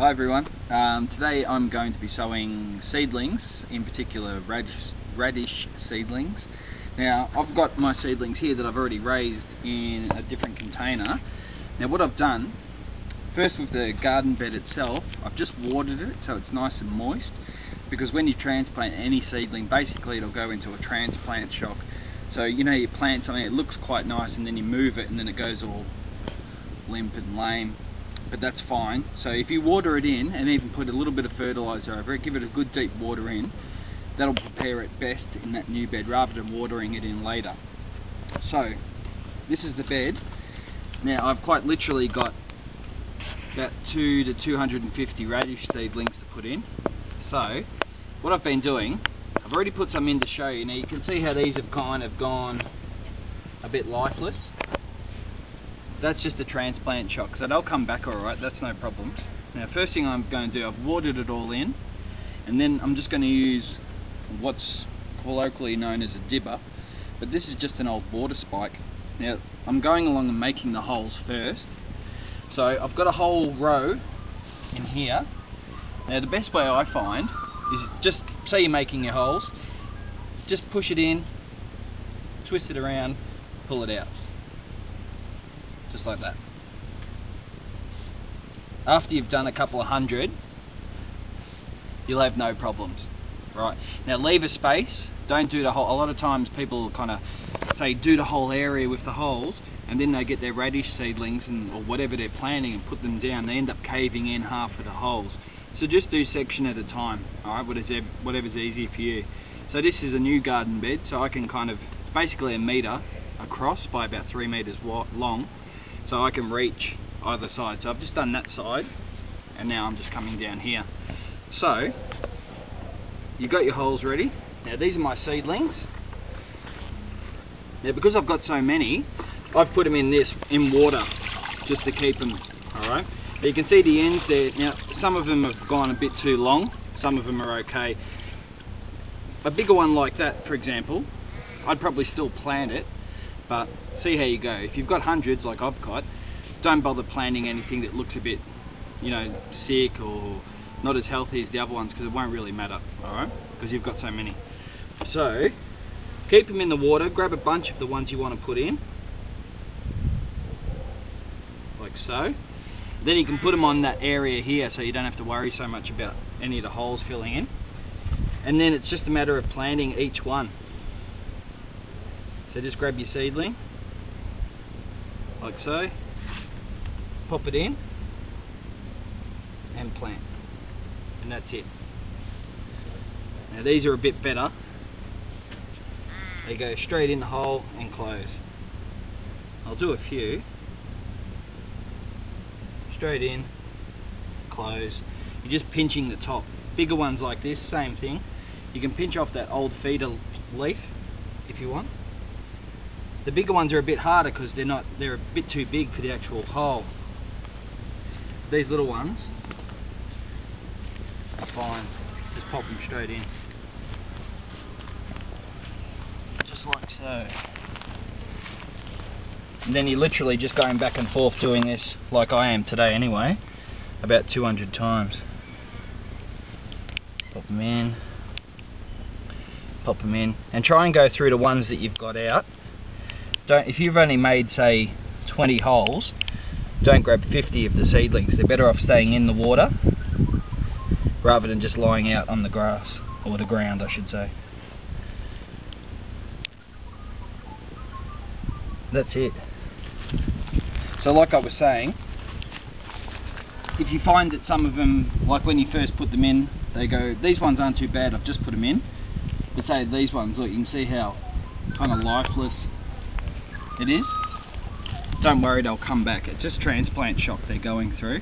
Hi everyone. Today I'm going to be sowing seedlings, in particular radish seedlings. Now I've got my seedlings here that I've already raised in a different container. Now what I've done, first with the garden bed itself, I've just watered it so it's nice and moist, because when you transplant any seedling, basically it'll go into a transplant shock. So you know, you plant something, it looks quite nice, and then you move it and then it goes all limp and lame. But that's fine. So if you water it in and even put a little bit of fertiliser over it, give it a good deep water in, that'll prepare it best in that new bed rather than watering it in later. So this is the bed. Now I've quite literally got about 200 to 250 radish seedlings to put in. So what I've been doing, I've already put some in to show you. Now you can see how these have kind of gone a bit lifeless. That's just a transplant shock, so they'll come back alright, that's no problems. Now first thing I'm going to do, I've watered it all in, and then I'm just going to use what's colloquially known as a dibber, but this is just an old water spike. Now I'm going along and making the holes first. So I've got a whole row in here. Now the best way I find is just, say you're making your holes, just push it in, twist it around, pull it out. Just like that. After you've done a couple of hundred, you'll have no problems. Right, now leave a space, don't do the whole. A lot of times people kind of say do the whole area with the holes, and then they get their radish seedlings or whatever they're planting and put them down. They end up caving in half of the holes. So just do section at a time, alright, whatever's easy for you. So this is a new garden bed, so I can kind of, it's basically a metre across by about 3 metres long. So I can reach either side. So I've just done that side, and now I'm just coming down here. So you've got your holes ready. Now these are my seedlings. Now because I've got so many, I've put them in water just to keep them. Alright. You can see the ends there. Now some of them have gone a bit too long. Some of them are okay. A bigger one like that, for example, I'd probably still plant it. But see how you go. If you've got hundreds like I've got, don't bother planting anything that looks a bit, sick or not as healthy as the other ones, because it won't really matter, alright? Because you've got so many. So, keep them in the water, grab a bunch of the ones you want to put in, like so. Then you can put them on that area here so you don't have to worry so much about any of the holes filling in. And then it's just a matter of planting each one. So just grab your seedling, like so, pop it in, and plant. And that's it. Now these are a bit better. They go straight in the hole and close. I'll do a few. Straight in, close. You're just pinching the top. Bigger ones like this, same thing. You can pinch off that old feeder leaf if you want. The bigger ones are a bit harder because they're a bit too big for the actual hole. These little ones are fine. Just pop them straight in. Just like so. And then you're literally just going back and forth doing this like I am today anyway, about 200 times. Pop them in. Pop them in. And try and go through the ones that you've got out. If you've only made, say, 20 holes, don't grab 50 of the seedlings. They're better off staying in the water rather than just lying out on the grass, or the ground I should say. That's it. So like I was saying, if you find that some of them, like when you first put them in, they go, these ones aren't too bad, I've just put them in. But say these ones, look, you can see how kind of lifeless it is. Don't worry, they'll come back. It's just transplant shock they're going through.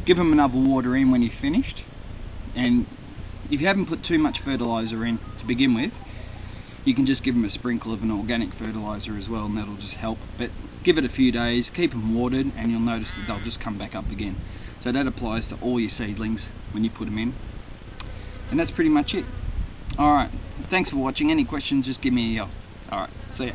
Give them another water in when you've finished, and if you haven't put too much fertiliser in to begin with, you can just give them a sprinkle of an organic fertiliser as well, and that'll just help. But give it a few days, keep them watered, and you'll notice that they'll just come back up again. So that applies to all your seedlings when you put them in. And that's pretty much it. Alright, thanks for watching. Any questions, just give me a yell. Alright, see ya.